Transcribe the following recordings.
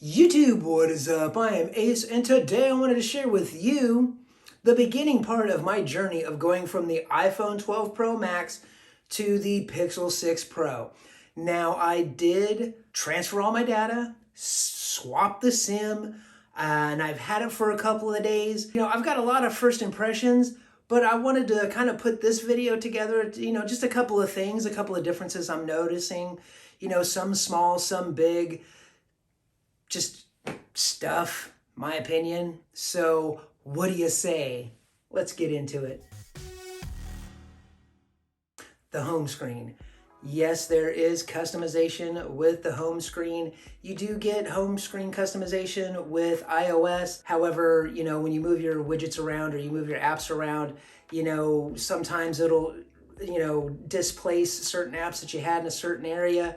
YouTube, what is up? I am Ace, and today I wanted to share with you the beginning part of my journey of going from the iPhone 12 Pro Max to the Pixel 6 Pro. Now, I did transfer all my data, swap the SIM, and I've had it for a couple of days. I've got a lot of first impressions, but I wanted to kind of put this video together, just a couple of things, a couple of differences I'm noticing, some small, some big, just stuff, my opinion. So what do you say? Let's get into it. The home screen. Yes, there is customization with the home screen. You do get home screen customization with iOS. However, when you move your widgets around or you move your apps around, sometimes it'll, displace certain apps that you had in a certain area.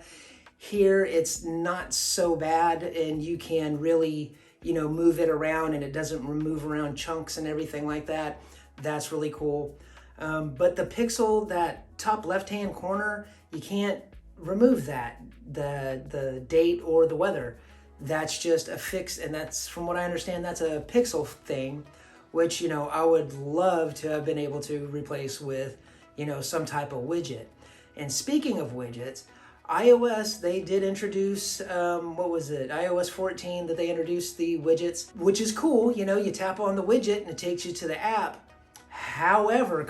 Here, it's not so bad, and you can really, move it around, and it doesn't move around chunks and everything like that. That's really cool. But the Pixel, that top left-hand corner, you can't remove that, the date or the weather. That's just a fix, and that's, from what I understand, that's a Pixel thing, which, I would love to have been able to replace with, some type of widget. And speaking of widgets, iOS, they did introduce, iOS 14, that they introduced the widgets, which is cool. You tap on the widget and it takes you to the app. However,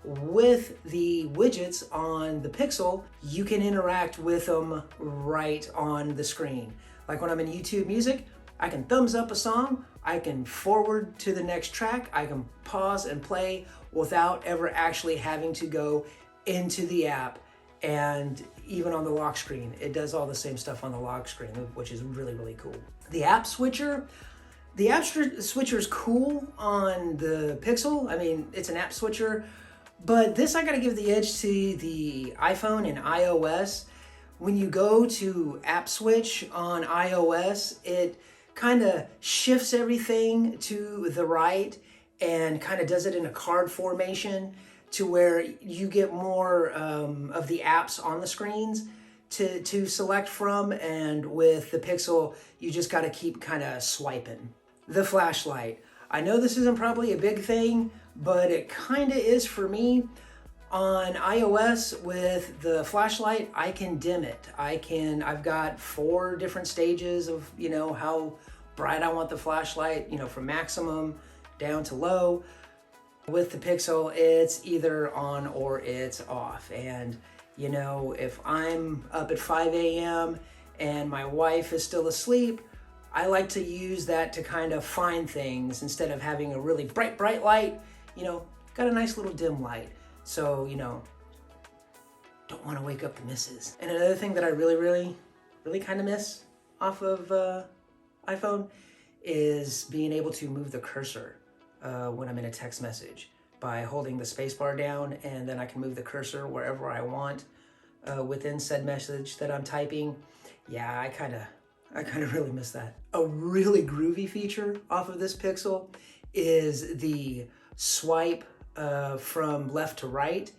with the widgets on the Pixel, you can interact with them right on the screen. Like when I'm in YouTube Music, I can thumbs up a song, I can forward to the next track, I can pause and play without ever actually having to go into the app. And even on the lock screen, it does all the same stuff on the lock screen, which is really, really cool. The app switcher is cool on the Pixel. I mean, it's an app switcher, but this, I gotta give the edge to the iPhone and iOS. When you go to app switch on iOS, it kind of shifts everything to the right and kind of does it in a card formation, to where you get more of the apps on the screens to select from. And with the Pixel, you just got to keep kind of swiping. The flashlight. I know this isn't probably a big thing, but it kind of is for me. On iOS, with the flashlight, I can dim it. I've got 4 different stages of, how bright I want the flashlight, from maximum down to low. With the Pixel, it's either on or it's off. And, if I'm up at 5 a.m. and my wife is still asleep, I like to use that to kind of find things instead of having a really bright light. Got a nice little dim light. So, don't want to wake up the missus. And another thing that I really kind of miss off of iPhone is being able to move the cursor when I'm in a text message by holding the spacebar down, and then I can move the cursor wherever I want within said message that I'm typing. Yeah, I kind of really miss that. A really groovy feature off of this Pixel is the swipe from left to right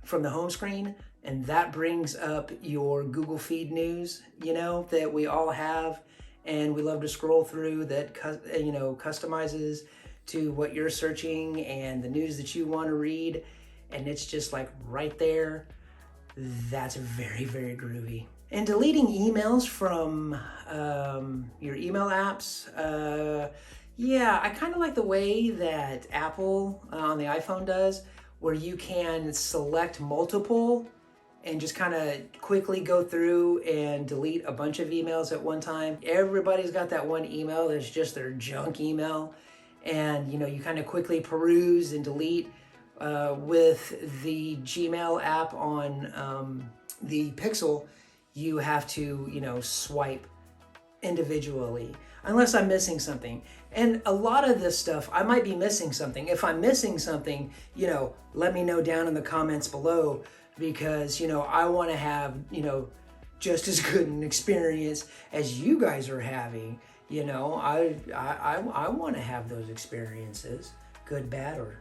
from the home screen, and that brings up your Google Feed news, that we all have and we love to scroll through, that customizes to what you're searching and the news that you want to read, and it's just like right there. That's very, very groovy. And deleting emails from your email apps, yeah, I kind of like the way that Apple on the iPhone does, where you can select multiple and just kind of quickly go through and delete a bunch of emails at one time. Everybody's got that one email that's just their junk email. And, you kind of quickly peruse and delete. With the Gmail app on the Pixel, you have to, swipe individually, unless I'm missing something. And a lot of this stuff, I might be missing something. If I'm missing something, let me know down in the comments below, because, I want to have, just as good an experience as you guys are having. I want to have those experiences, good, bad, or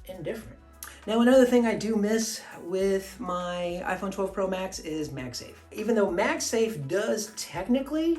indifferent. Now, another thing I do miss with my iPhone 12 Pro Max is MagSafe. Even though MagSafe does technically